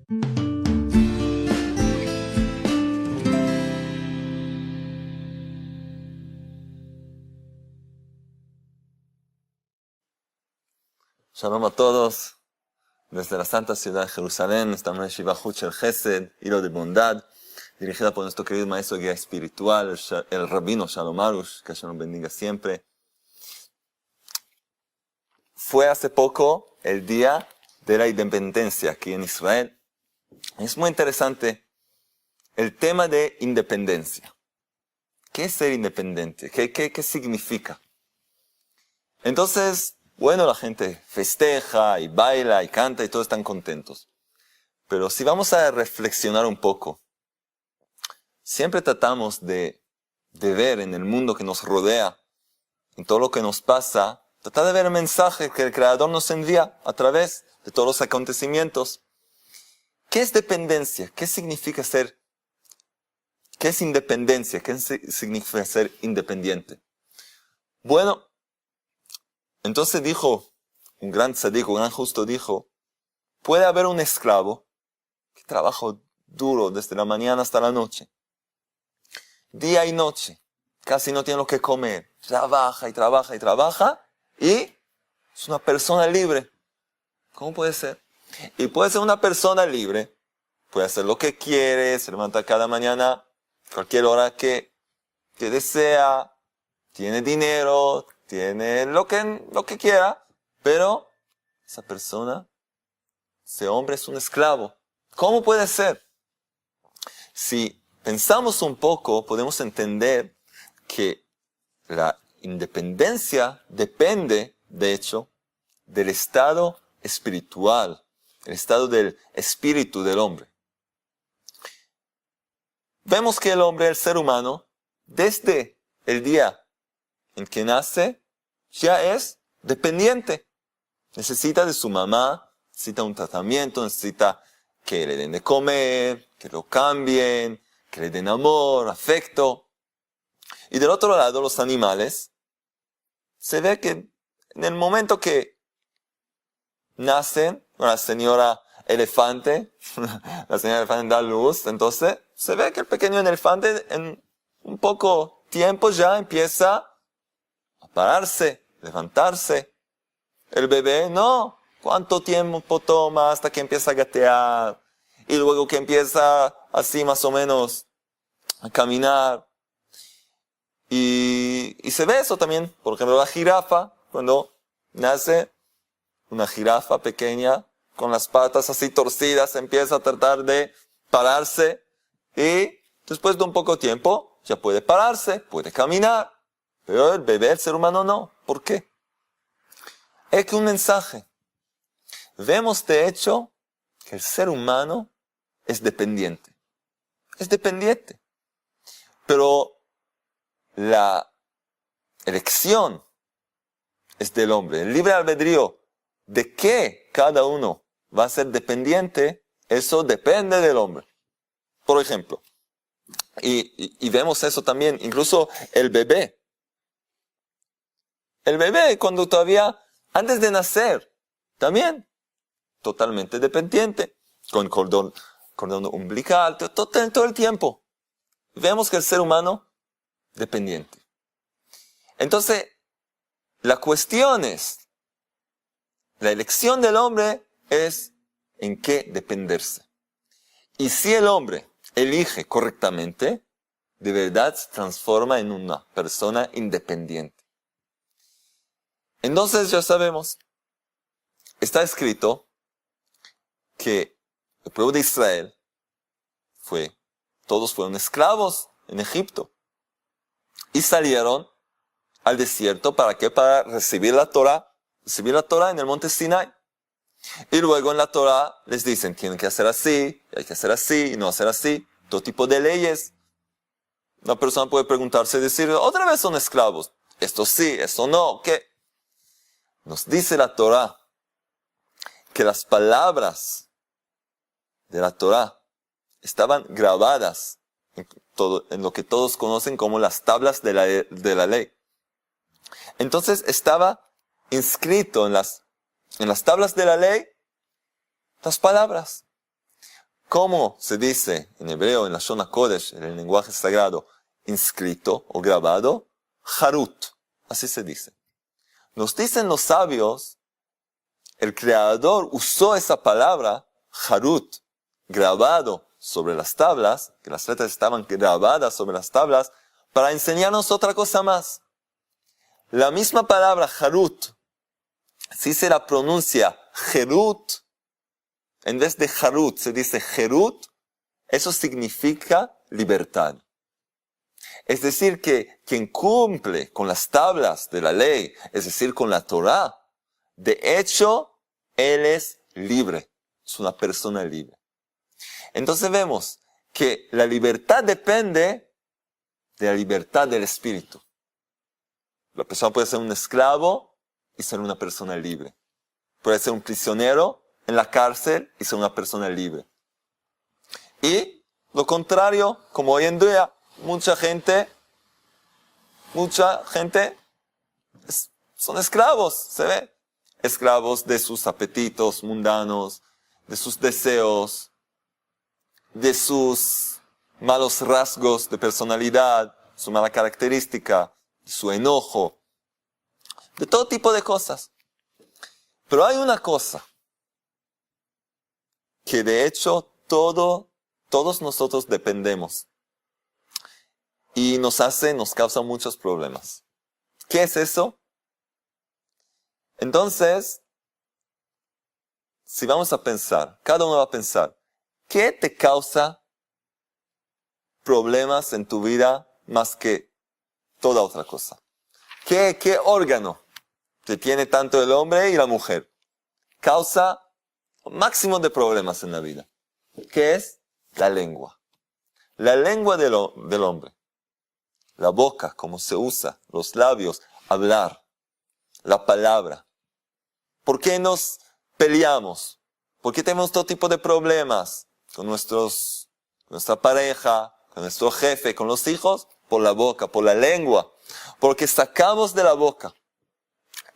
Shalom a todos. Desde la santa ciudad de Jerusalén, estamos en Yeshiva Hut Chesed, hilo de bondad, dirigida por nuestro querido maestro guía espiritual, el rabino Shalom Arush, que Hashem nos bendiga siempre. Fue hace poco el día de la independencia aquí en Israel. Es muy interesante el tema de independencia. ¿Qué es ser independiente? ¿Qué significa? Entonces, bueno, la gente festeja y baila y canta y todos están contentos. Pero si vamos a reflexionar un poco, siempre tratamos de ver en el mundo que nos rodea, en todo lo que nos pasa, tratar de ver el mensaje que el Creador nos envía a través de todos los acontecimientos. ¿Qué es dependencia? ¿Qué significa ser? ¿Qué es independencia? ¿Qué significa ser independiente? Bueno, entonces dijo, un gran tzadik, un gran justo dijo, puede haber un esclavo que trabaja duro desde la mañana hasta la noche, día y noche, casi no tiene lo que comer, trabaja y trabaja y trabaja, y es una persona libre. ¿Cómo puede ser? Y puede ser una persona libre, puede hacer lo que quiere, se levanta cada mañana, cualquier hora que desea, tiene dinero, tiene lo que quiera, pero esa persona, ese hombre es un esclavo. ¿Cómo puede ser? Si pensamos un poco, podemos entender que la independencia depende, de hecho, del estado espiritual, el estado del espíritu del hombre. Vemos que el hombre, el ser humano, desde el día en que nace, ya es dependiente. Necesita de su mamá, necesita un tratamiento, necesita que le den de comer, que lo cambien, que le den amor, afecto. Y del otro lado, los animales, se ve que en el momento que nacen, la señora elefante, la señora elefante da luz, entonces se ve que el pequeño elefante en un poco tiempo ya empieza a pararse, levantarse. El bebé no. ¿Cuánto tiempo toma hasta que empieza a gatear? Y luego que empieza así más o menos a caminar. Y se ve eso también. Por ejemplo, la jirafa, cuando nace una jirafa pequeña, con las patas así torcidas, empieza a tratar de pararse. Y después de un poco tiempo, ya puede pararse, puede caminar. Pero el bebé, el ser humano, no. ¿Por qué? Es que un mensaje. Vemos, de hecho, que el ser humano es dependiente. Es dependiente. Pero la elección es del hombre. El libre albedrío de que cada uno va a ser dependiente, eso depende del hombre. Por ejemplo, y vemos eso también, incluso el bebé. El bebé, cuando todavía, antes de nacer, también, totalmente dependiente, con cordón umbilical, todo el tiempo. Vemos que el ser humano, dependiente. Entonces, la cuestión es, la elección del hombre es en qué dependerse. Y si el hombre elige correctamente, de verdad se transforma en una persona independiente. Entonces ya sabemos, está escrito que el pueblo de Israel todos fueron esclavos en Egipto. Y salieron al desierto, ¿para qué? Para recibir la Torah en el monte Sinai. Y luego en la Torah les dicen, tienen que hacer así, hay que hacer así, y no hacer así, todo tipo de leyes. Una persona puede preguntarse y decir, otra vez son esclavos, esto sí, esto no, ¿qué? Nos dice la Torah que las palabras de la Torah estaban grabadas en lo que todos conocen como las tablas de la ley. Entonces estaba inscrito en las tablas de la ley las palabras. ¿Cómo se dice en hebreo, en la Shon HaKodesh, en el lenguaje sagrado, inscrito o grabado? Harut, así se dice. Nos dicen los sabios, el Creador usó esa palabra, Harut, grabado sobre las tablas, que las letras estaban grabadas sobre las tablas, para enseñarnos otra cosa más. La misma palabra Harut, si se la pronuncia Jerut, en vez de Harut se dice Jerut, eso significa libertad. Es decir, que quien cumple con las tablas de la ley, es decir, con la Torah, de hecho, él es libre, es una persona libre. Entonces vemos que la libertad depende de la libertad del espíritu. La persona puede ser un esclavo y ser una persona libre. Puede ser un prisionero en la cárcel y ser una persona libre. Y lo contrario, como hoy en día, mucha gente son esclavos, ¿se ve? Esclavos de sus apetitos mundanos, de sus deseos, de sus malos rasgos de personalidad, su mala característica, su enojo, de todo tipo de cosas. Pero hay una cosa que de hecho todos nosotros dependemos y nos causa muchos problemas. ¿Qué es eso? Entonces, si vamos a pensar, cada uno va a pensar, ¿qué te causa problemas en tu vida más que toda otra cosa? ¿Qué órgano que tiene tanto el hombre y la mujer causa máximo de problemas en la vida? ¿Qué es? La lengua. La lengua del hombre. La boca, cómo se usa, los labios, hablar, la palabra. ¿Por qué nos peleamos? ¿Por qué tenemos todo tipo de problemas con nuestra pareja, con nuestro jefe, con los hijos? Por la boca, por la lengua. Porque sacamos de la boca.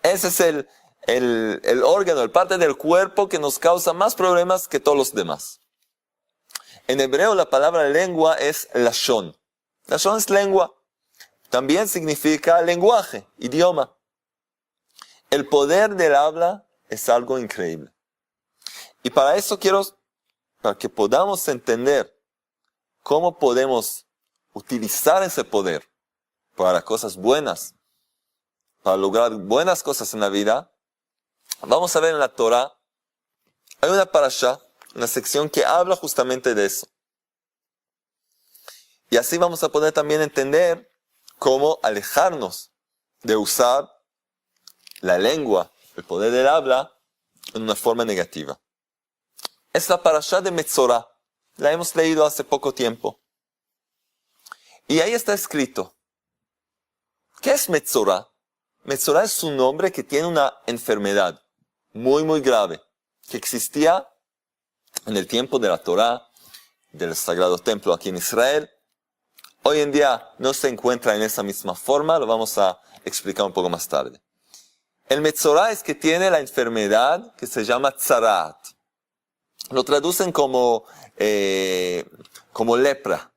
Ese es el órgano, el parte del cuerpo que nos causa más problemas que todos los demás. En hebreo la palabra lengua es lashon. Lashon es lengua. También significa lenguaje, idioma. El poder del habla es algo increíble. Y para eso para que podamos entender cómo podemos utilizar ese poder para cosas buenas, para lograr buenas cosas en la vida, vamos a ver en la Torah, hay una parashá, una sección que habla justamente de eso. Y así vamos a poder también entender cómo alejarnos de usar la lengua, el poder del habla, en una forma negativa. Es la parashá de Metzorah. La hemos leído hace poco tiempo. Y ahí está escrito. ¿Qué es Metzorah? Metzorah es un hombre que tiene una enfermedad muy, muy grave, que existía en el tiempo de la Torah, del Sagrado Templo aquí en Israel. Hoy en día no se encuentra en esa misma forma, lo vamos a explicar un poco más tarde. El Metzorah es que tiene la enfermedad que se llama Tzaraat. Lo traducen como lepra.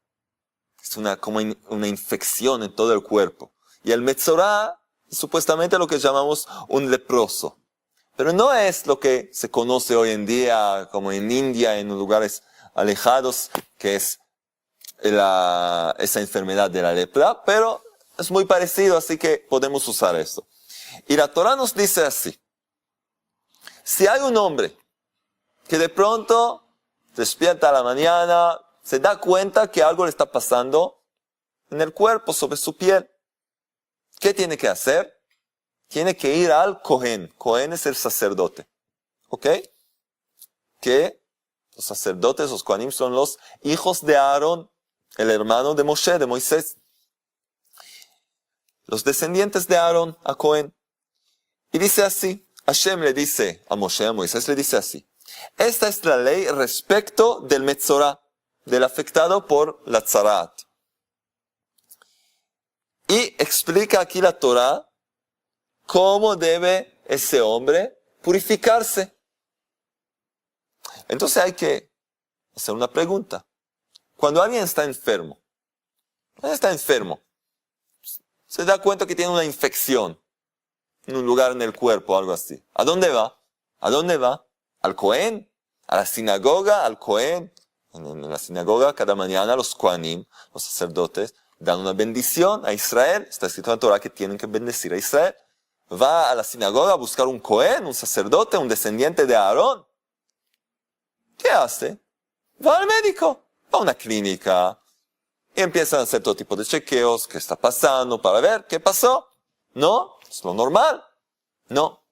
Es como una infección en todo el cuerpo. Y el Metzorah es supuestamente lo que llamamos un leproso. Pero no es lo que se conoce hoy en día, como en India, en lugares alejados, que es esa enfermedad de la lepra, pero es muy parecido, así que podemos usar esto. Y la Torah nos dice así: si hay un hombre que de pronto despierta a la mañana, se da cuenta que algo le está pasando en el cuerpo, sobre su piel, ¿qué tiene que hacer? Tiene que ir al Cohen. Cohen es el sacerdote. ¿Ok? Que los sacerdotes, los Kohanim, son los hijos de Aarón, el hermano de Moshe, de Moisés. Los descendientes de Aarón, a Cohen. Y dice así, Hashem le dice a Moshe, a Moisés le dice así: esta es la ley respecto del Metzorah, del afectado por la Tzaraat. Y explica aquí la Torah cómo debe ese hombre purificarse. Entonces hay que hacer una pregunta. Cuando alguien está enfermo, se da cuenta que tiene una infección en un lugar en el cuerpo, algo así. ¿A dónde va? ¿A dónde va? ¿Al Cohen? ¿A la sinagoga? ¿Al Cohen? En la sinagoga, cada mañana los Kohanim, los sacerdotes, dan una bendición a Israel. Está escrito en la Torah que tienen que bendecir a Israel. Va a la sinagoga a buscar un Cohen, un sacerdote, un descendiente de Aarón. ¿Qué hace? Va al médico, va a una clínica y empiezan a hacer todo tipo de chequeos, qué está pasando, para ver qué pasó. No, es lo normal. No,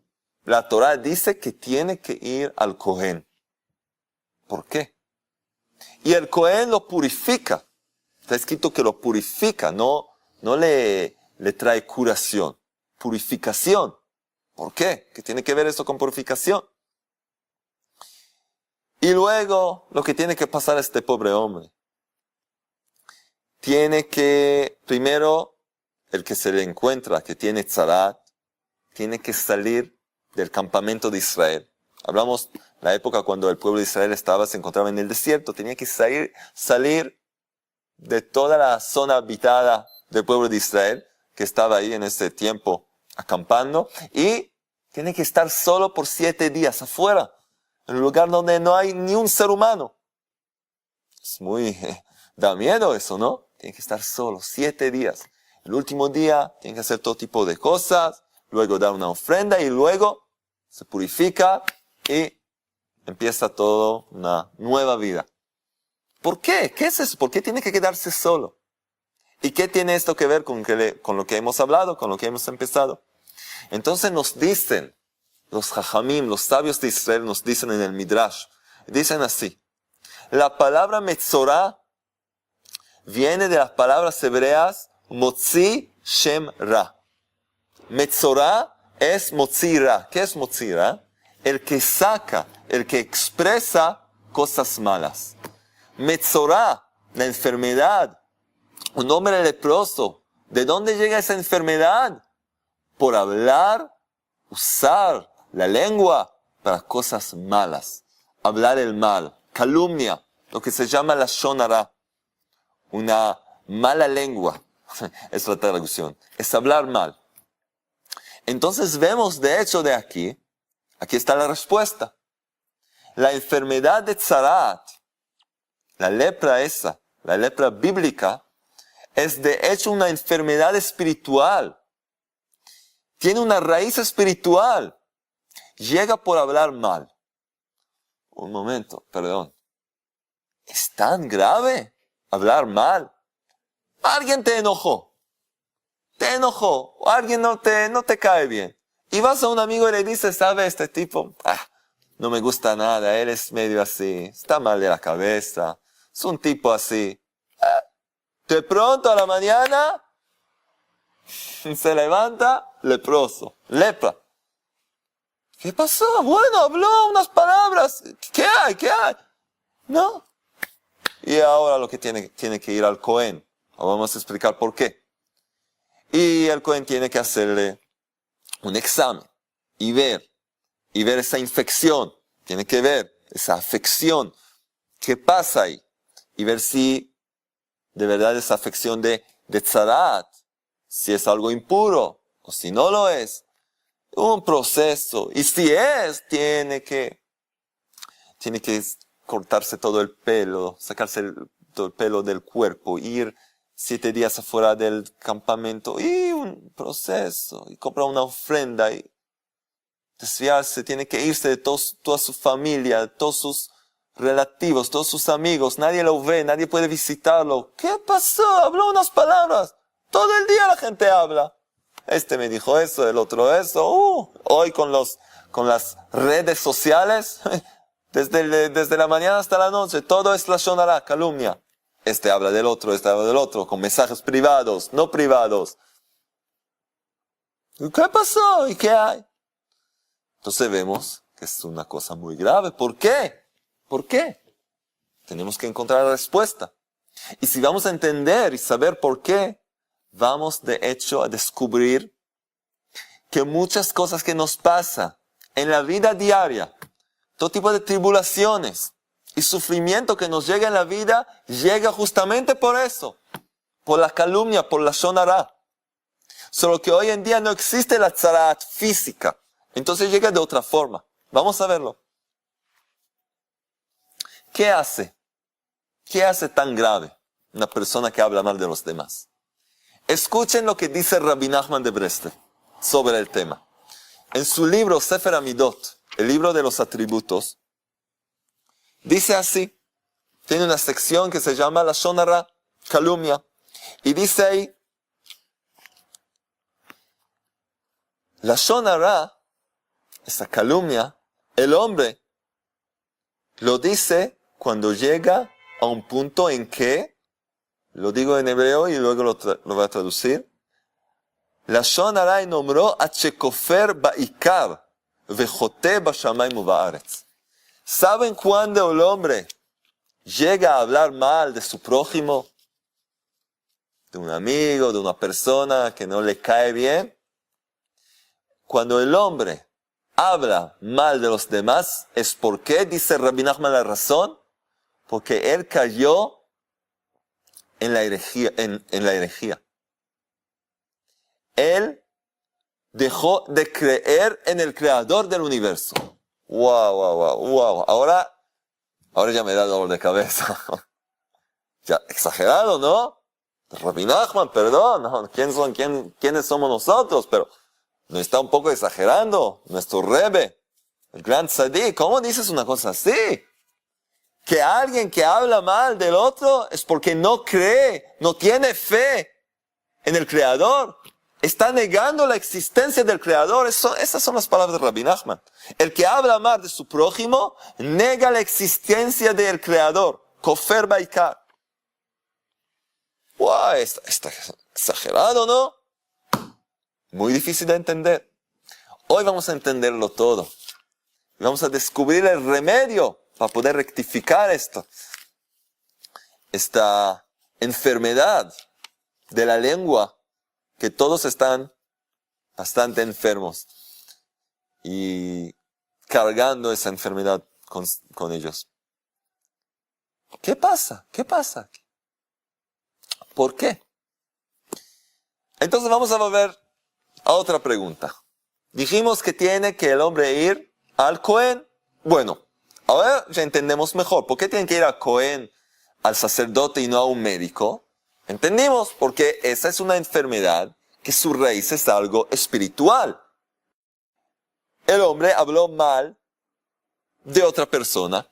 la Torah dice que tiene que ir al Cohen. ¿Por qué? Y el Cohen lo purifica. Está escrito que lo purifica, no le trae curación. Purificación. ¿Por qué? ¿Qué tiene que ver esto con purificación? Y luego, lo que tiene que pasar a este pobre hombre. Tiene que, primero, el que se le encuentra, que tiene tzarat, tiene que salir del campamento de Israel. Hablamos la época cuando el pueblo de Israel se encontraba en el desierto. Tenía que salir de toda la zona habitada del pueblo de Israel, que estaba ahí en ese tiempo acampando, y tiene que estar solo por 7 días afuera, en un lugar donde no hay ni un ser humano. Es da miedo eso, ¿no? Tiene que estar solo 7 días. El último día tiene que hacer todo tipo de cosas, luego dar una ofrenda y luego se purifica y empieza todo una nueva vida. ¿Por qué? ¿Qué es eso? ¿Por qué tiene que quedarse solo? ¿Y qué tiene esto que ver con lo que hemos hablado, con lo que hemos empezado? Entonces nos dicen, los Jajamim, los sabios de Israel nos dicen en el Midrash, dicen así, la palabra Metzorah viene de las palabras hebreas Motzi Shem Ra. Metzorah es Motzi Ra. ¿Qué es Motzi Ra? El que saca, el que expresa cosas malas. Metzorah, la enfermedad, un hombre leproso. ¿De dónde llega esa enfermedad? Por hablar, usar la lengua para cosas malas. Hablar el mal, calumnia, lo que se llama la Lashon Hara. Una mala lengua, es la traducción, es hablar mal. Entonces vemos de hecho de aquí está la respuesta. La enfermedad de Tzarat, la lepra esa, la lepra bíblica, es de hecho una enfermedad espiritual. Tiene una raíz espiritual. Llega por hablar mal. Un momento, perdón. ¿Es tan grave hablar mal? Alguien te enojó. O alguien no te cae bien. Y vas a un amigo y le dices, ¿sabe este tipo? No me gusta nada, él es medio así, está mal de la cabeza, es un tipo así. De pronto a la mañana se levanta leproso, lepra. ¿Qué pasó? Bueno, habló unas palabras. ¿Qué hay? No. Y ahora lo que tiene que ir al Cohen. Vamos a explicar por qué. Y el Cohen tiene que hacerle un examen y ver esa infección. Tiene que ver esa afección. ¿Qué pasa ahí? Y ver si de verdad esa afección de tzarat, si es algo impuro o si no lo es. Un proceso. Y si es, tiene que cortarse todo el pelo, sacarse todo el pelo del cuerpo, ir 7 días afuera del campamento, y un proceso, y comprar una ofrenda, y desviarse, tiene que irse de toda su familia, de todos sus relativos, todos sus amigos, nadie lo ve, nadie puede visitarlo. ¿Qué pasó? Habló unas palabras. Todo el día la gente habla. Este me dijo eso, el otro eso. Hoy con las redes sociales, desde la mañana hasta la noche, todo es Lashon Hara, calumnia. Este habla del otro, con mensajes privados, no privados. ¿Qué pasó? ¿Y qué hay? Entonces vemos que es una cosa muy grave. ¿Por qué? Tenemos que encontrar la respuesta. Y si vamos a entender y saber por qué, vamos de hecho a descubrir que muchas cosas que nos pasan en la vida diaria, todo tipo de tribulaciones y sufrimiento que nos llega en la vida llega justamente por eso, por la calumnia, por la lashon hara. Solo que hoy en día no existe la tzaraat física, entonces llega de otra forma. Vamos a verlo. ¿Qué hace? ¿Qué hace tan grave una persona que habla mal de los demás? Escuchen lo que dice Rabbi Nachman de Breslev sobre el tema. En su libro Sefer Amidot, el libro de los atributos, dice así, tiene una sección que se llama lashon hara, calumnia, y dice ahí, lashon hara, esa calumnia, el hombre lo dice cuando llega a un punto en que, lo digo en hebreo y luego lo voy a traducir, lashon hara nombró achekofer ba'ikar vejote bashamayim uba'aretz. ¿Saben cuándo el hombre llega a hablar mal de su prójimo? De un amigo, de una persona que no le cae bien. Cuando el hombre habla mal de los demás, ¿es por qué? Dice Rabbi Nachman la razón. Porque él cayó en la herejía. En la herejía. Él dejó de creer en el creador del universo. Wow. Ahora ya me da dolor de cabeza. Ya, exagerado, ¿no? Rabbi Nachman, perdón, ¿no? ¿Quiénes somos nosotros? Pero no está un poco exagerando. Nuestro Rebbe, el gran Tzadik, ¿cómo dices una cosa así? Que alguien que habla mal del otro es porque no cree, no tiene fe en el Creador. Está negando la existencia del Creador. Esas son las palabras de Rabbi Nachman. El que habla mal de su prójimo, nega la existencia del Creador. Kofer ba'ikar. Wow, está exagerado, ¿no? Muy difícil de entender. Hoy vamos a entenderlo todo. Vamos a descubrir el remedio para poder rectificar esta enfermedad de la lengua, que todos están bastante enfermos y cargando esa enfermedad con ellos. ¿Qué pasa? ¿Por qué? Entonces vamos a volver a otra pregunta. Dijimos que tiene que el hombre ir al Cohen. Bueno, ahora ya entendemos mejor. ¿Por qué tiene que ir al Cohen, al sacerdote y no a un médico? Entendimos, porque esa es una enfermedad que su raíz es algo espiritual. El hombre habló mal de otra persona.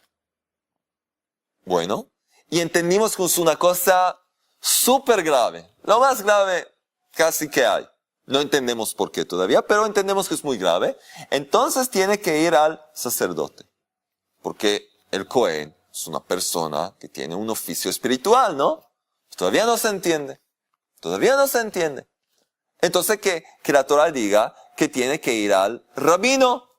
Bueno, y entendimos que es una cosa súper grave. Lo más grave casi que hay. No entendemos por qué todavía, pero entendemos que es muy grave. Entonces tiene que ir al sacerdote. Porque el Cohen es una persona que tiene un oficio espiritual, ¿no? Todavía no se entiende. Entonces que la Torah diga que tiene que ir al rabino.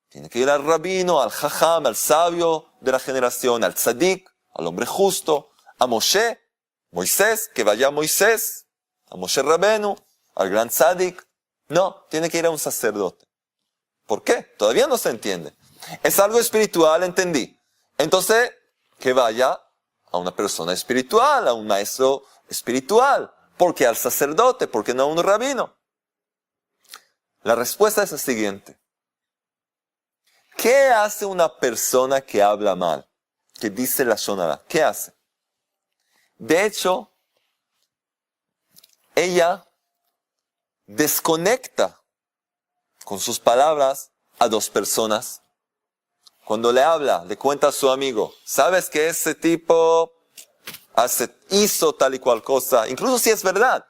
Tiene que ir al rabino, al jajam, al sabio de la generación, al tzadik, al hombre justo, a Moisés, que vaya a Moisés, a Moshe Rabenu, al gran tzadik. No, tiene que ir a un sacerdote. ¿Por qué? Todavía no se entiende. Es algo espiritual, entendí. Entonces, que vaya a una persona espiritual, a un maestro espiritual. ¿Por qué al sacerdote? ¿Por qué no a un rabino? La respuesta es la siguiente. ¿Qué hace una persona que habla mal? Que dice lashon hara. ¿Qué hace? De hecho, ella desconecta con sus palabras a dos personas. Cuando le habla, le cuenta a su amigo, ¿sabes que ese tipo hizo tal y cual cosa? Incluso si es verdad,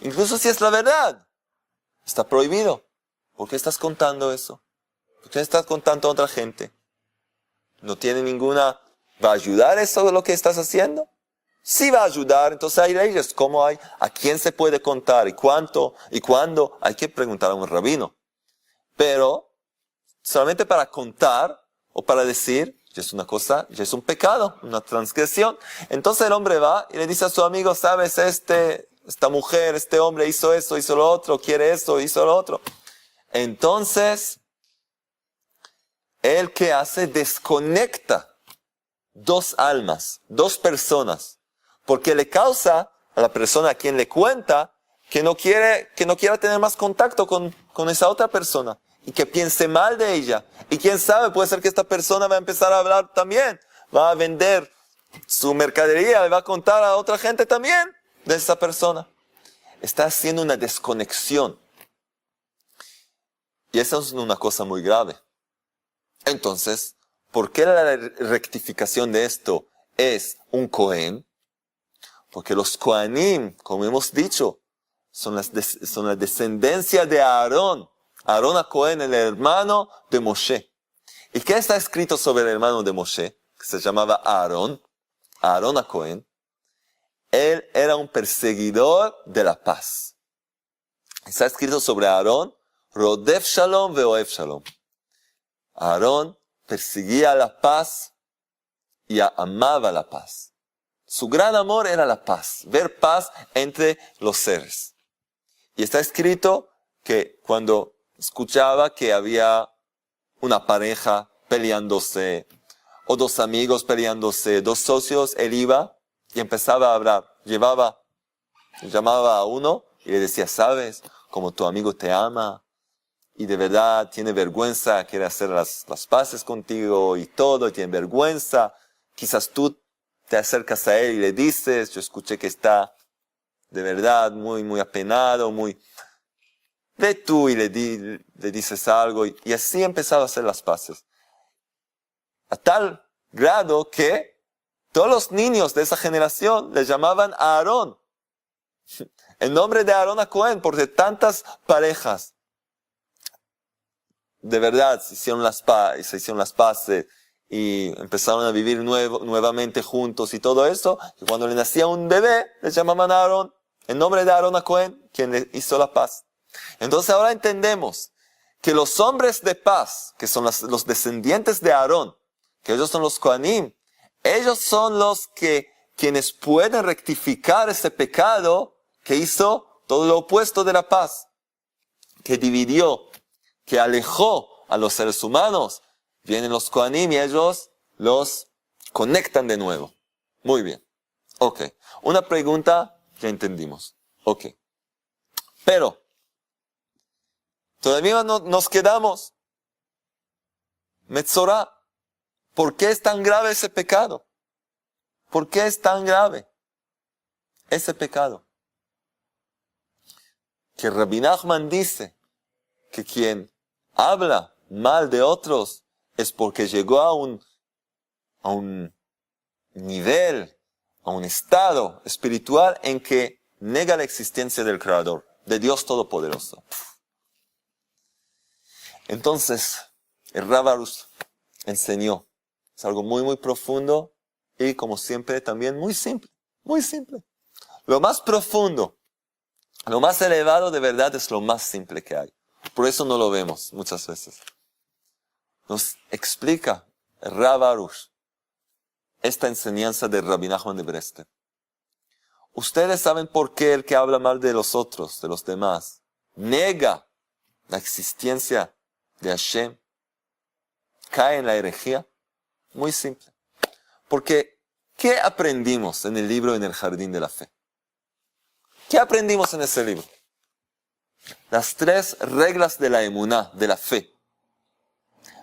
incluso si es la verdad, está prohibido. ¿Por qué estás contando eso? ¿Por qué estás contando a otra gente? ¿No tiene ninguna... ¿Va a ayudar eso de lo que estás haciendo? Sí va a ayudar, entonces hay leyes, ¿cómo hay? ¿A quién se puede contar? ¿Y cuánto? ¿Y cuándo? Hay que preguntar a un rabino. Pero, solamente para contar o para decir, ya es una cosa, ya es un pecado, una transgresión. Entonces el hombre va y le dice a su amigo, ¿sabes? Esta mujer, este hombre hizo eso, hizo lo otro, quiere eso, hizo lo otro. Entonces, él que hace, desconecta dos almas, dos personas, porque le causa a la persona a quien le cuenta que no quiera tener más contacto con esa otra persona y que piense mal de ella. Y quién sabe, puede ser que esta persona va a empezar a hablar también, va a vender su mercadería, le va a contar a otra gente también de esa persona. Está haciendo una desconexión. Y eso es una cosa muy grave. Entonces, ¿por qué la rectificación de esto es un Cohen? Porque los Kohanim, como hemos dicho, son la descendencia de Aarón. Aarón a Cohen, el hermano de Moshe. ¿Y qué está escrito sobre el hermano de Moshe? Que se llamaba Aarón. Aarón a Cohen. Él era un perseguidor de la paz. Está escrito sobre Aarón, Rodef Shalom ve'ohev Shalom. Aarón perseguía la paz y amaba la paz. Su gran amor era la paz, ver paz entre los seres. Y está escrito que cuando escuchaba que había una pareja peleándose, o dos amigos peleándose, dos socios, él iba y empezaba a hablar. Llamaba a uno y le decía, ¿sabes? Como tu amigo te ama y de verdad tiene vergüenza, quiere hacer las paces contigo y todo, y tiene vergüenza. Quizás tú te acercas a él y le dices, yo escuché que está de verdad muy, muy apenado, ve tú y le dices algo, y así empezaba a hacer las paces. A tal grado que todos los niños de esa generación le llamaban a Aarón. El nombre de Aarón a Cohen, porque tantas parejas de verdad se hicieron las paces y empezaron a vivir nuevamente juntos y todo eso, y cuando le nacía un bebé, le llamaban a Aarón. El nombre de Aarón a Cohen, quien le hizo la paz. Entonces ahora entendemos que los hombres de paz, que son los descendientes de Aarón, que ellos son los Kohanim, ellos son quienes pueden rectificar ese pecado que hizo todo lo opuesto de la paz, que dividió, que alejó a los seres humanos. Vienen los Kohanim y ellos los conectan de nuevo. Muy bien. Ok. Una pregunta que entendimos. Ok. Pero todavía no nos quedamos. Metzorah. ¿Por qué es tan grave ese pecado? ¿Por qué es tan grave ese pecado? Que Rabbi Nachman dice que quien habla mal de otros es porque llegó a un nivel, a un estado espiritual en que nega la existencia del Creador, de Dios Todopoderoso. Entonces, el Rav Arush enseñó. Es algo muy, muy profundo y, como siempre, también muy simple. Muy simple. Lo más profundo, lo más elevado de verdad es lo más simple que hay. Por eso no lo vemos muchas veces. Nos explica el Rav Arush esta enseñanza de Rabbi Nachman de Breslev. Ustedes saben por qué el que habla mal de los otros, de los demás, nega la existencia de Hashem, cae en la herejía. Muy simple. Porque, ¿qué aprendimos en el libro En el Jardín de la Fe? ¿Qué aprendimos en ese libro? Las 3 reglas de la emuná, de la fe.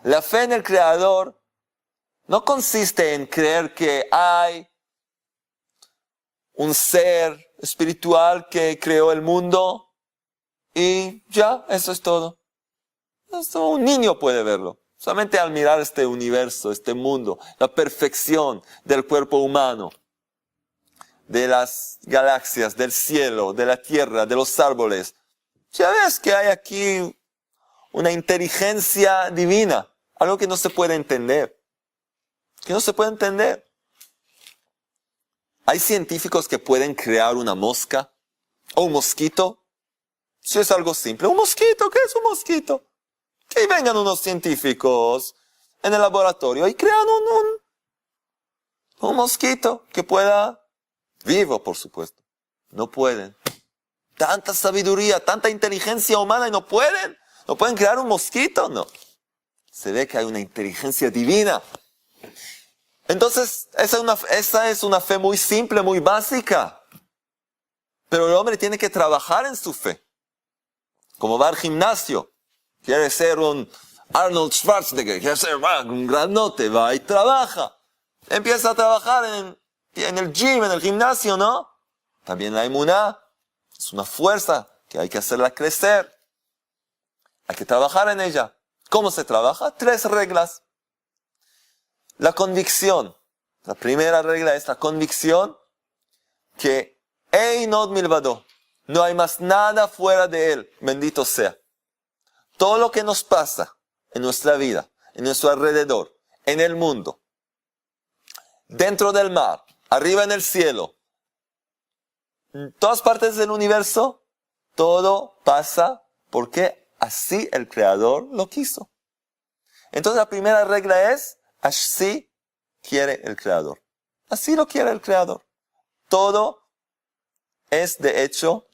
La fe en el Creador no consiste en creer que hay un ser espiritual que creó el mundo y ya, eso es todo. Eso un niño puede verlo. Solamente al mirar este universo, este mundo, la perfección del cuerpo humano, de las galaxias, del cielo, de la tierra, de los árboles. Ya ves que hay aquí una inteligencia divina, algo que no se puede entender. Que no se puede entender. Hay científicos que pueden crear una mosca o un mosquito. Si es algo simple, un mosquito, ¿qué es un mosquito? Que vengan unos científicos en el laboratorio y crean un mosquito que pueda, vivo por supuesto, no pueden. Tanta sabiduría, tanta inteligencia humana y no pueden crear un mosquito, no. Se ve que hay una inteligencia divina. Entonces, esa es una fe muy simple, muy básica. Pero el hombre tiene que trabajar en su fe. Como va al gimnasio. Quiere ser un Arnold Schwarzenegger, quiere ser un grandote, va y trabaja. Empieza a trabajar en el gym, en el gimnasio, ¿no? También la emuná es una fuerza que hay que hacerla crecer. Hay que trabajar en ella. ¿Cómo se trabaja? 3 reglas. La convicción. La primera regla es la convicción que Einod milvado. No hay más nada fuera de él. Bendito sea. Todo lo que nos pasa en nuestra vida, en nuestro alrededor, en el mundo, dentro del mar, arriba en el cielo, en todas partes del universo, todo pasa porque así el Creador lo quiso. Entonces la primera regla es, así quiere el Creador. Así lo quiere el Creador. Todo es, de hecho,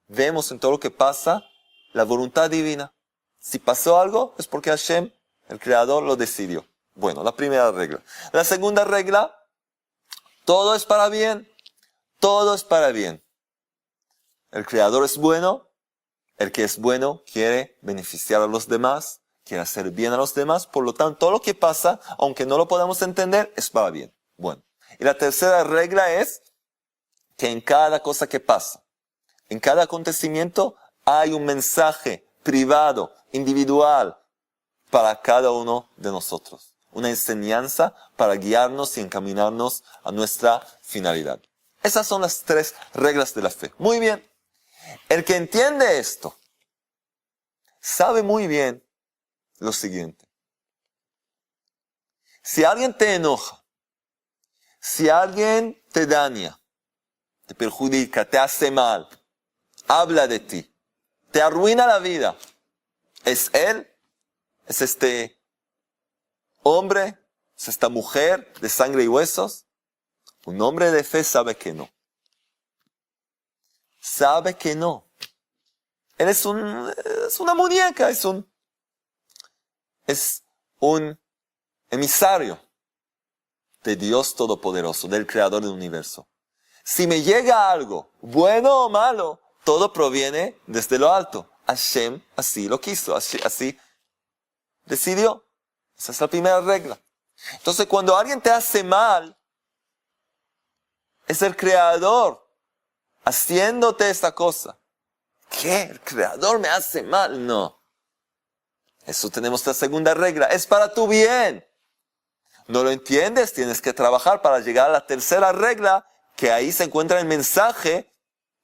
vemos en todo lo que pasa, la voluntad divina. Si pasó algo, es porque Hashem, el Creador, lo decidió. Bueno, la primera regla. La segunda regla, todo es para bien. Todo es para bien. El Creador es bueno. El que es bueno quiere beneficiar a los demás, quiere hacer bien a los demás. Por lo tanto, todo lo que pasa, aunque no lo podamos entender, es para bien. Bueno. Y la tercera regla es que en cada cosa que pasa, en cada acontecimiento, hay un mensaje privado, individual, para cada uno de nosotros. Una enseñanza para guiarnos y encaminarnos a nuestra finalidad. Esas son las 3 reglas de la fe. Muy bien. El que entiende esto, sabe muy bien lo siguiente. Si alguien te enoja, si alguien te daña, te perjudica, te hace mal, habla de ti, te arruina la vida, ¿es él? ¿Es este hombre? ¿Es esta mujer de sangre y huesos? Un hombre de fe sabe que no. Sabe que no. Él es una muñeca, es un emisario de Dios Todopoderoso, del Creador del universo. Si me llega algo, bueno o malo, todo proviene desde lo alto. Hashem así lo quiso, así decidió. Esa es la primera regla. Entonces, cuando alguien te hace mal, es el Creador haciéndote esta cosa. ¿Qué? ¿El Creador me hace mal? No. Eso tenemos la segunda regla. Es para tu bien. ¿No lo entiendes? Tienes que trabajar para llegar a la tercera regla, que ahí se encuentra el mensaje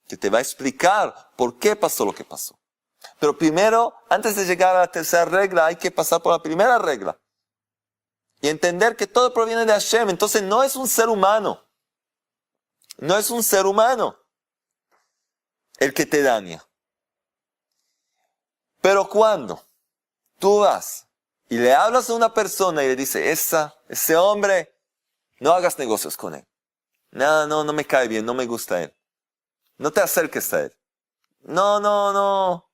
que te va a explicar por qué pasó lo que pasó. Pero primero, antes de llegar a la tercera regla, hay que pasar por la primera regla. Y entender que todo proviene de Hashem. Entonces no es un ser humano. No es un ser humano el que te daña. Pero cuando tú vas y le hablas a una persona y le dices, ese hombre, no hagas negocios con él. No me cae bien, no me gusta él. No te acerques a él. No,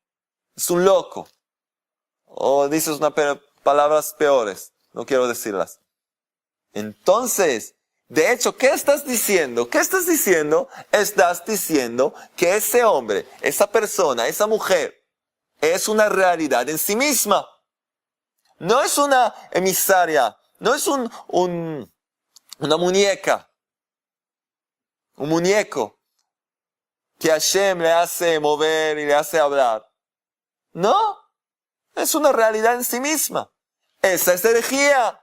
es un loco. O dices palabras peores, no quiero decirlas. Entonces, de hecho, ¿qué estás diciendo? Estás diciendo que ese hombre, esa persona, esa mujer, es una realidad en sí misma. No es una emisaria, no es una muñeca, un muñeco que Hashem le hace mover y le hace hablar. No, es una realidad en sí misma. Esa es herejía.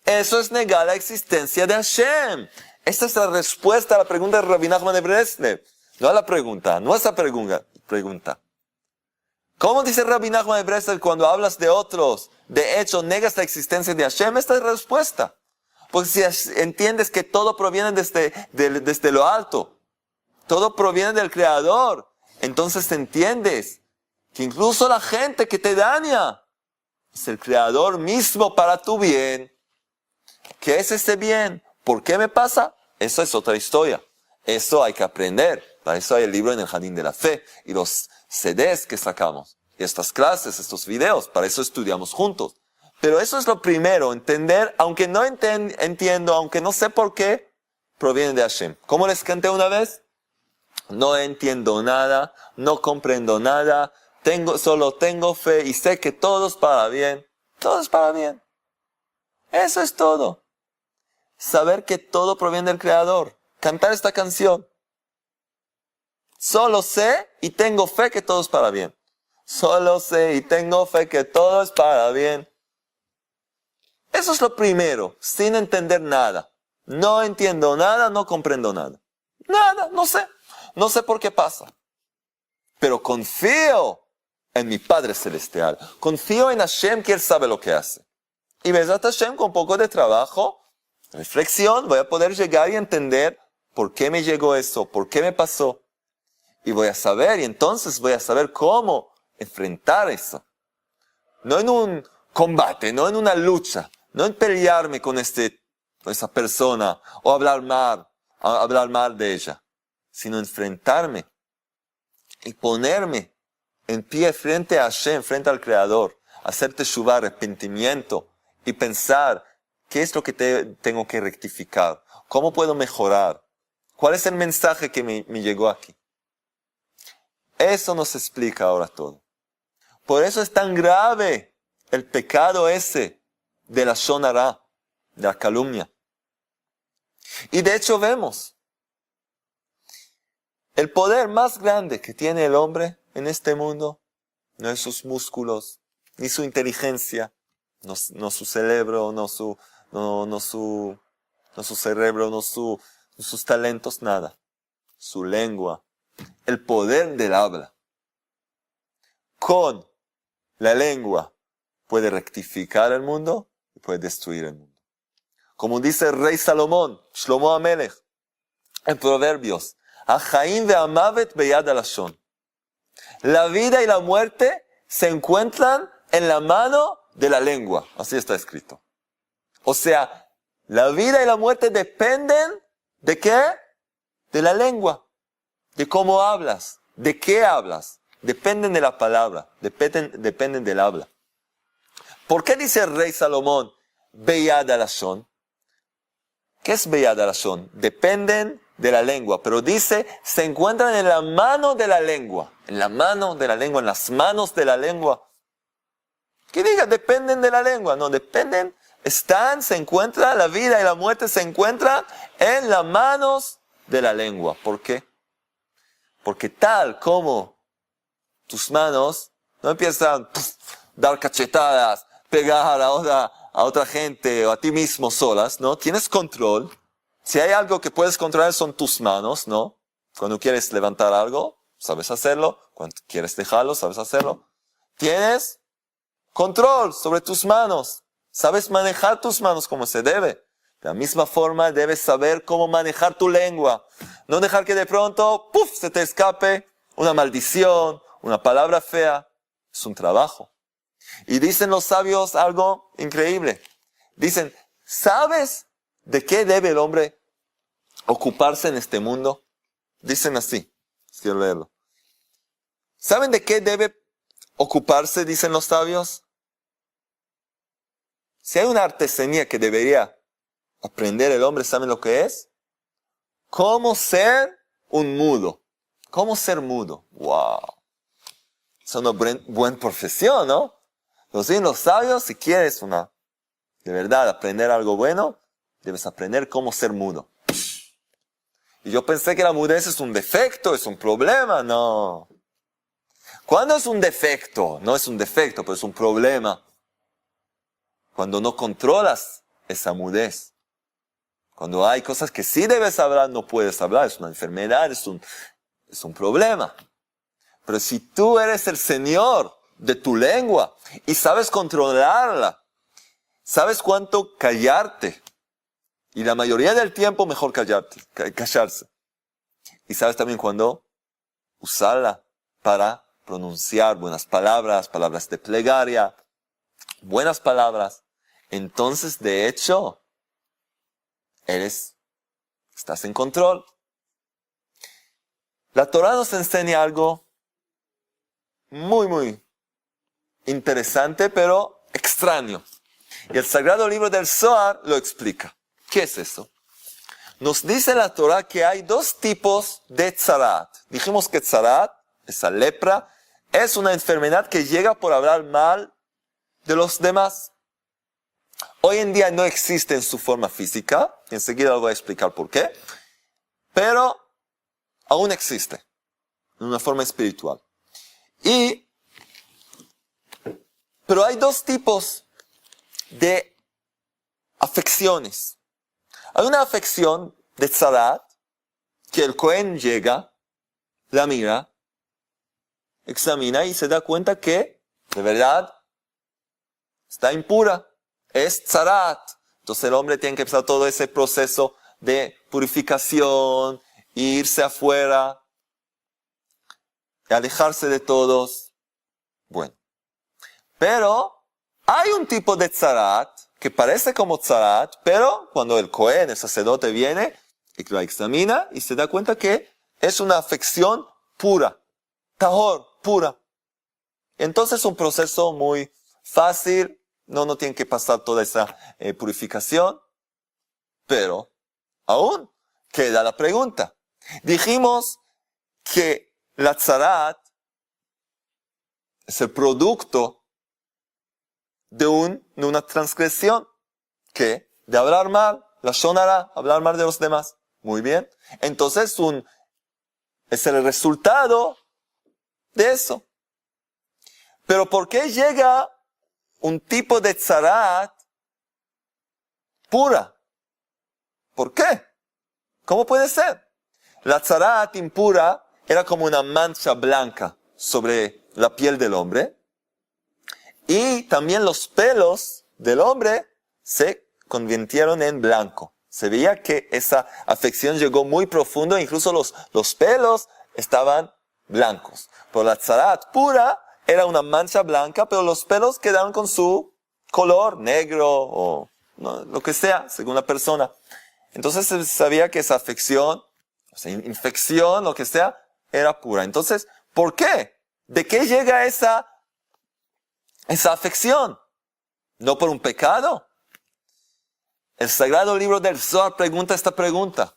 Eso es negar la existencia de Hashem. Esta es la respuesta a la pregunta de Rabbi Nachman de Breslev. No a la pregunta, no a esa pregunta. ¿Cómo dice Rabbi Nachman de Breslev cuando hablas de otros? De hecho, negas la existencia de Hashem. Esta es la respuesta. Porque si entiendes que todo proviene desde lo alto, todo proviene del Creador, entonces entiendes que incluso la gente que te daña es el Creador mismo para tu bien. ¿Qué es ese bien? ¿Por qué me pasa? Eso es otra historia. Eso hay que aprender. Para eso hay el libro en el Jardín de la Fe y los CDs que sacamos. Y estas clases, estos videos, para eso estudiamos juntos. Pero eso es lo primero, entender, aunque no entiendo, aunque no sé por qué, proviene de Hashem. ¿Cómo les canté una vez? No entiendo nada, no comprendo nada, solo tengo fe y sé que todo es para bien. Todo es para bien. Eso es todo. Saber que todo proviene del Creador. Cantar esta canción. Solo sé y tengo fe que todo es para bien. Solo sé y tengo fe que todo es para bien. Eso es lo primero, sin entender nada. No entiendo nada, no comprendo nada. Nada, no sé. No sé por qué pasa. Pero confío en mi Padre Celestial. Confío en Hashem, que Él sabe lo que hace. Y Bezrat Hashem, con un poco de trabajo, reflexión, voy a poder llegar y entender por qué me llegó eso, por qué me pasó. Y voy a saber, y entonces voy a saber cómo enfrentar eso. No en un combate, no en una lucha, no en pelearme con esa persona o hablar mal de ella, sino enfrentarme y ponerme en pie frente a Hashem, frente al Creador, hacer teshuvah, arrepentimiento y pensar qué es lo que tengo que rectificar, cómo puedo mejorar, cuál es el mensaje que me llegó aquí. Eso nos explica ahora todo. Por eso es tan grave el pecado ese de la Lashon Hara, de la calumnia. Y de hecho vemos el poder más grande que tiene el hombre en este mundo no es sus músculos, ni su inteligencia, no su cerebro, no su cerebro, no sus talentos, nada. Su lengua, el poder del habla. Con la lengua puede rectificar el mundo y puede destruir el mundo. Como dice el rey Salomón, Shlomo Amelech, en Proverbios, Achaim ve'amavet beyad halashon. La vida y la muerte se encuentran en la mano de la lengua. Así está escrito. O sea, la vida y la muerte dependen ¿de qué? De la lengua. De cómo hablas. De qué hablas. Dependen de la palabra. Dependen del habla. ¿Por qué dice el rey Salomón beyad halashon? ¿Qué es beyad halashon? Dependen de la lengua, pero dice, se encuentran en la mano de la lengua. En la mano de la lengua, en las manos de la lengua. ¿Qué diga? Dependen de la lengua. No, dependen, se encuentra, la vida y la muerte se encuentran en las manos de la lengua. ¿Por qué? Porque tal como tus manos no empiezan a dar cachetadas, pegar a otra gente o a ti mismo solas, ¿no? Tienes control. Si hay algo que puedes controlar son tus manos, ¿no? Cuando quieres levantar algo, sabes hacerlo. Cuando quieres dejarlo, sabes hacerlo. Tienes control sobre tus manos. Sabes manejar tus manos como se debe. De la misma forma debes saber cómo manejar tu lengua. No dejar que de pronto, se te escape una maldición, una palabra fea. Es un trabajo. Y dicen los sabios algo increíble. Dicen, ¿sabes de qué debe el hombre ocuparse en este mundo? Dicen así, quiero leerlo. ¿Saben de qué debe ocuparse, dicen los sabios? Si hay una artesanía que debería aprender el hombre, ¿saben lo que es? ¿Cómo ser un mudo? ¿Cómo ser mudo? ¡Wow! Es una buena profesión, ¿no? Los sabios, si quieres de verdad aprender algo bueno, debes aprender cómo ser mudo. Y yo pensé que la mudez es un defecto, es un problema. No. ¿Cuándo es un defecto? No es un defecto, pero es un problema. Cuando no controlas esa mudez. Cuando hay cosas que sí debes hablar, no puedes hablar. Es una enfermedad, es un problema. Pero si tú eres el Señor de tu lengua y sabes controlarla, sabes cuánto callarte. Y la mayoría del tiempo mejor callarse. Y sabes también cuándo usarla para pronunciar buenas palabras, palabras de plegaria, buenas palabras. Entonces, de hecho, estás en control. La Torah nos enseña algo muy, muy interesante, pero extraño. Y el sagrado libro del Zohar lo explica. ¿Qué es eso? Nos dice la Torah que hay dos tipos de tzarat. Dijimos que tzarat, esa lepra, es una enfermedad que llega por hablar mal de los demás. Hoy en día no existe en su forma física, y enseguida lo voy a explicar por qué, pero aún existe en una forma espiritual. Pero hay dos tipos de afecciones. Hay una afección de tzarat, que el Cohen llega, la mira, examina y se da cuenta que, de verdad, está impura. Es tzarat. Entonces el hombre tiene que empezar todo ese proceso de purificación, irse afuera, alejarse de todos. Bueno. Pero hay un tipo de tzarat que parece como tzarat, pero cuando el Cohen, el sacerdote, viene y lo examina y se da cuenta que es una afección pura, tahor, pura. Entonces es un proceso muy fácil, no tiene que pasar toda esa purificación, pero aún queda la pregunta. Dijimos que la tzarat es el producto de una transgresión, que de hablar mal, la shonara, hablar mal de los demás. Muy bien. Entonces es el resultado de eso. Pero ¿por qué llega un tipo de tzarat pura? ¿Por qué? ¿Cómo puede ser? La tzarat impura era como una mancha blanca sobre la piel del hombre. Y también los pelos del hombre se convirtieron en blanco. Se veía que esa afección llegó muy profundo, incluso los pelos estaban blancos. Pero la tzarat pura era una mancha blanca, pero los pelos quedaron con su color negro o no, lo que sea, según la persona. Entonces se sabía que esa afección, o sea, infección, lo que sea, era pura. Entonces, ¿por qué? ¿De qué llega esa afección? ¿No por un pecado? El sagrado libro del Zohar pregunta esta pregunta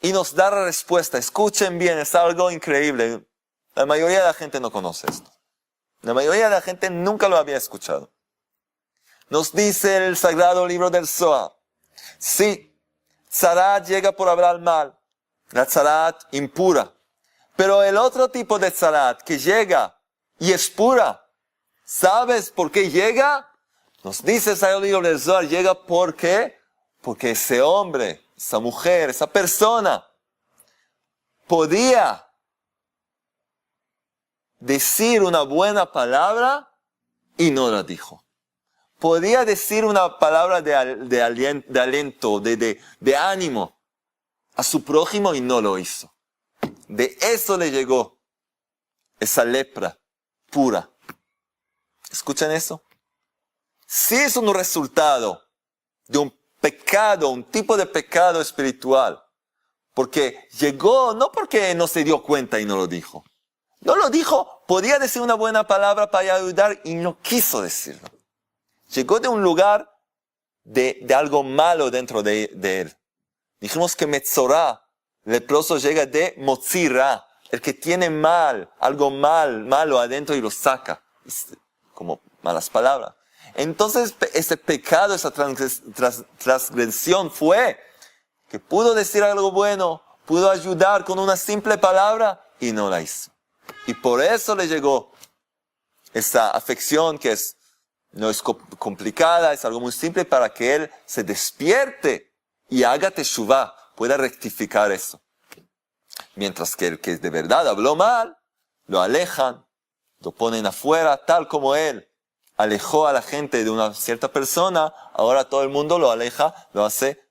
y nos da la respuesta. Escuchen bien, es algo increíble. La mayoría de la gente no conoce esto. La mayoría de la gente nunca lo había escuchado. Nos dice el sagrado libro del Zohar: sí, tzarat llega por hablar mal, la tzarat impura. Pero el otro tipo de tzarat que llega y es pura, ¿sabes por qué llega? Nos dice el sagrado libro del Zohar, llega porque ese hombre, esa mujer, esa persona podía decir una buena palabra y no la dijo. Podía decir una palabra de aliento, de ánimo a su prójimo y no lo hizo. De eso le llegó esa lepra pura. ¿Escuchan eso? Sí es un resultado de un pecado, un tipo de pecado espiritual. Porque llegó, no porque no se dio cuenta y no lo dijo. No lo dijo, podía decir una buena palabra para ayudar y no quiso decirlo. Llegó de un lugar de algo malo dentro de él. Dijimos que Metzorah, leproso, llega de Motzira, el que tiene algo malo adentro y lo saca. Como malas palabras. Entonces ese pecado, esa transgresión fue que pudo decir algo bueno, pudo ayudar con una simple palabra y no la hizo. Y por eso le llegó esa afección que no es complicada, es algo muy simple para que él se despierte y haga teshuvah, pueda rectificar eso. Mientras que el que de verdad habló mal, lo alejan, lo ponen afuera, tal como él alejó a la gente de una cierta persona, ahora todo el mundo lo aleja, lo hace,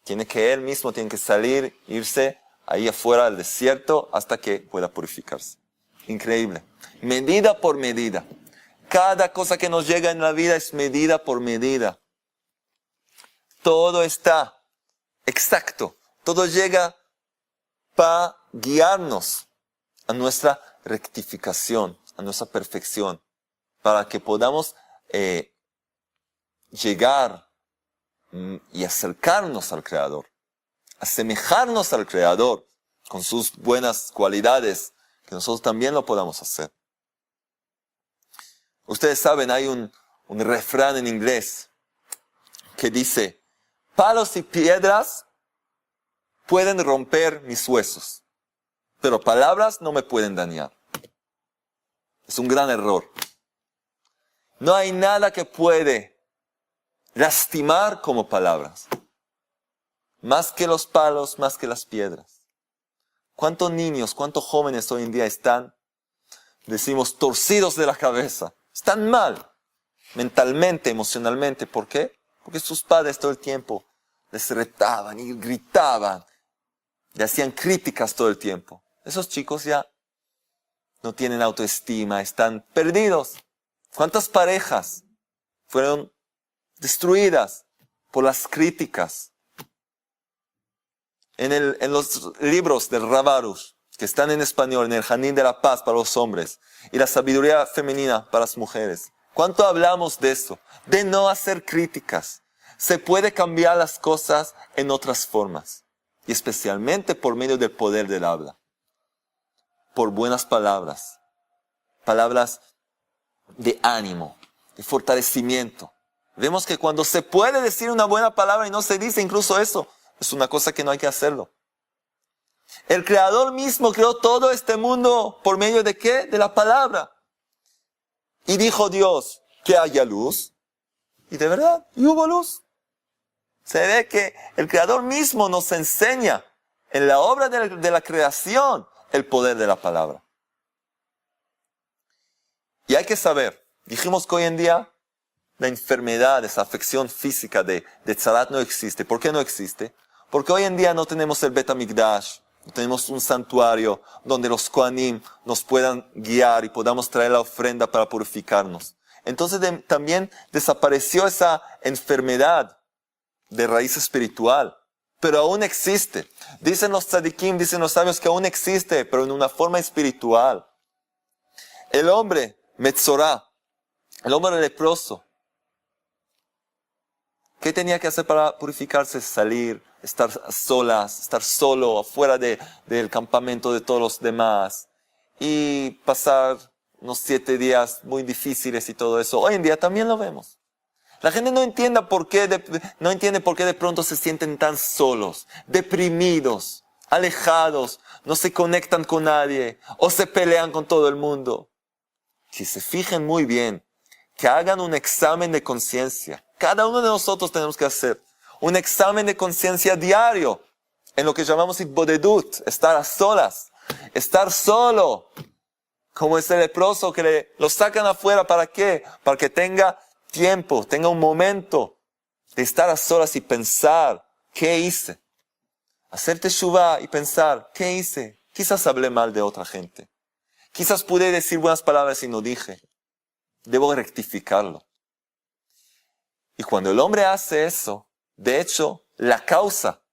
él mismo tiene que salir, irse ahí afuera al desierto hasta que pueda purificarse. Increíble. Medida por medida. Cada cosa que nos llega en la vida es medida por medida. Todo está exacto. Todo llega para guiarnos a nuestra rectificación, a nuestra perfección, para que podamos llegar y acercarnos al Creador, asemejarnos al Creador con sus buenas cualidades, que nosotros también lo podamos hacer. Ustedes saben, hay un refrán en inglés que dice: palos y piedras pueden romper mis huesos, pero palabras no me pueden dañar. Es un gran error. No hay nada que puede lastimar como palabras. Más que los palos, más que las piedras. ¿Cuántos niños, cuántos jóvenes hoy en día están, decimos, torcidos de la cabeza? Están mal, mentalmente, emocionalmente. ¿Por qué? Porque sus padres todo el tiempo les retaban y gritaban, le hacían críticas todo el tiempo. Esos chicos ya no tienen autoestima, están perdidos. ¿Cuántas parejas fueron destruidas por las críticas? En los libros del Rav Arush, que están en español, en el Janín de la Paz para los hombres y la sabiduría femenina para las mujeres, ¿cuánto hablamos de eso? De no hacer críticas. Se puede cambiar las cosas en otras formas, y especialmente por medio del poder del habla. Por buenas palabras, palabras de ánimo, de fortalecimiento. Vemos que cuando se puede decir una buena palabra y no se dice incluso eso, es una cosa que no hay que hacerlo. El Creador mismo creó todo este mundo por medio de ¿qué? De la palabra. Y dijo Dios que haya luz. Y de verdad, y hubo luz. Se ve que el Creador mismo nos enseña en la obra de la creación el poder de la palabra. Y hay que saber, dijimos que hoy en día la enfermedad, esa afección física de tzarat no existe. ¿Por qué no existe? Porque hoy en día no tenemos el Bet HaMikdash, no tenemos un santuario donde los Kohanim nos puedan guiar y podamos traer la ofrenda para purificarnos. Entonces también desapareció esa enfermedad de raíz espiritual, pero aún existe. Dicen los tzadikim, dicen los sabios que aún existe, pero en una forma espiritual. El hombre metzorá, el hombre leproso, ¿qué tenía que hacer para purificarse? Salir, estar solas, estar solo, afuera del campamento de todos los demás. Y pasar unos 7 días muy difíciles y todo eso. Hoy en día también lo vemos. La gente no entiende por qué de pronto se sienten tan solos, deprimidos, alejados, no se conectan con nadie o se pelean con todo el mundo. Si se fijen muy bien, que hagan un examen de conciencia. Cada uno de nosotros tenemos que hacer un examen de conciencia diario en lo que llamamos hitbodedut, estar a solas, estar solo, como ese leproso que lo sacan afuera. ¿Para qué? Para que tenga tiempo, tenga un momento de estar a solas y pensar, ¿qué hice? Hacer teshuvá y pensar, ¿qué hice? Quizás hablé mal de otra gente. Quizás pude decir buenas palabras y no dije. Debo rectificarlo. Y cuando el hombre hace eso, de hecho, la causa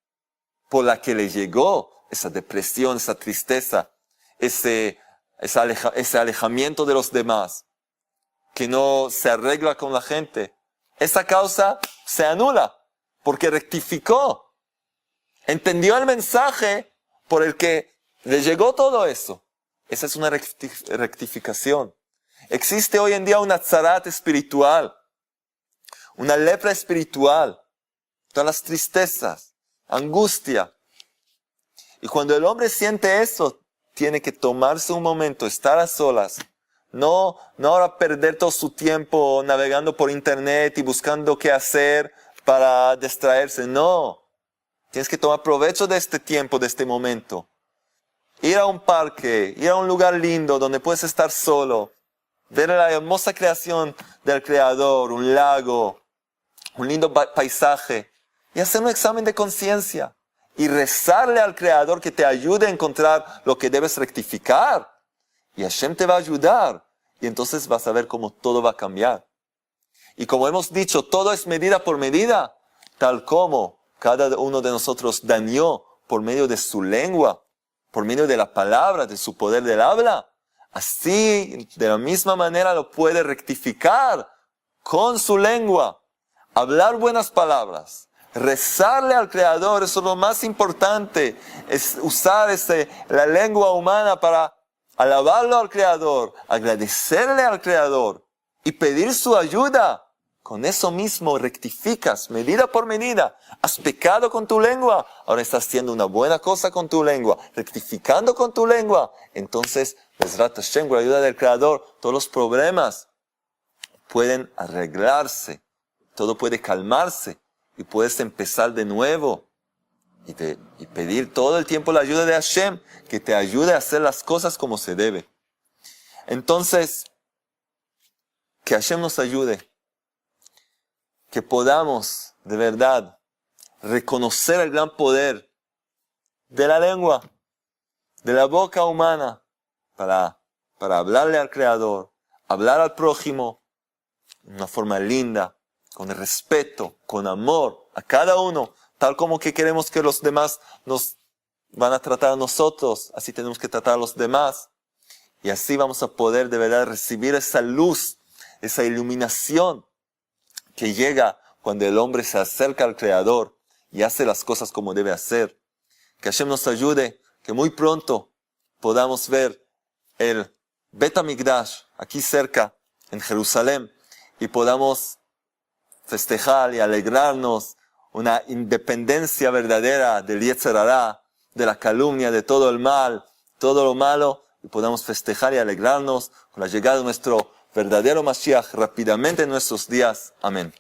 por la que le llegó esa depresión, esa tristeza, ese alejamiento de los demás, que no se arregla con la gente, esa causa se anula, porque rectificó. Entendió el mensaje por el que le llegó todo eso. Esa es una rectificación. Existe hoy en día una tzarat espiritual, una lepra espiritual, todas las tristezas, angustia. Y cuando el hombre siente eso, tiene que tomarse un momento, estar a solas. No ahora perder todo su tiempo navegando por internet y buscando qué hacer para distraerse. No. Tienes que tomar provecho de este tiempo, de este momento. Ir a un parque, ir a un lugar lindo donde puedes estar solo. Ver la hermosa creación del Creador, un lago, un lindo paisaje. Y hacer un examen de conciencia. Y rezarle al Creador que te ayude a encontrar lo que debes rectificar. Y Hashem te va a ayudar. Y entonces vas a ver cómo todo va a cambiar. Y como hemos dicho, todo es medida por medida. Tal como cada uno de nosotros dañó por medio de su lengua, por medio de la palabra, de su poder del habla. Así, de la misma manera lo puede rectificar con su lengua. hablar buenas palabras, rezarle al Creador, eso es lo más importante, es usar la lengua humana para alabarlo al Creador, agradecerle al Creador y pedir su ayuda. Con eso mismo rectificas, medida por medida. Has pecado con tu lengua, ahora estás haciendo una buena cosa con tu lengua, rectificando con tu lengua. Entonces, Bezrat Hashem, con la ayuda del Creador, todos los problemas pueden arreglarse, todo puede calmarse y puedes empezar de nuevo y pedir todo el tiempo la ayuda de Hashem, que te ayude a hacer las cosas como se debe. Entonces, que Hashem nos ayude, que podamos de verdad reconocer el gran poder de la lengua, de la boca humana, para hablarle al Creador, hablar al prójimo de una forma linda, con respeto, con amor a cada uno, tal como que queremos que los demás nos van a tratar a nosotros, así tenemos que tratar a los demás. Y así vamos a poder de verdad recibir esa luz, esa iluminación que llega cuando el hombre se acerca al Creador y hace las cosas como debe hacer. Que Hashem nos ayude, que muy pronto podamos ver el Bet HaMikdash aquí cerca, en Jerusalén, y podamos festejar y alegrarnos una independencia verdadera del Yetzer Hara, de la calumnia, de todo el mal, todo lo malo, y podamos festejar y alegrarnos con la llegada de nuestro verdadero Mashiach rápidamente en nuestros días. Amén.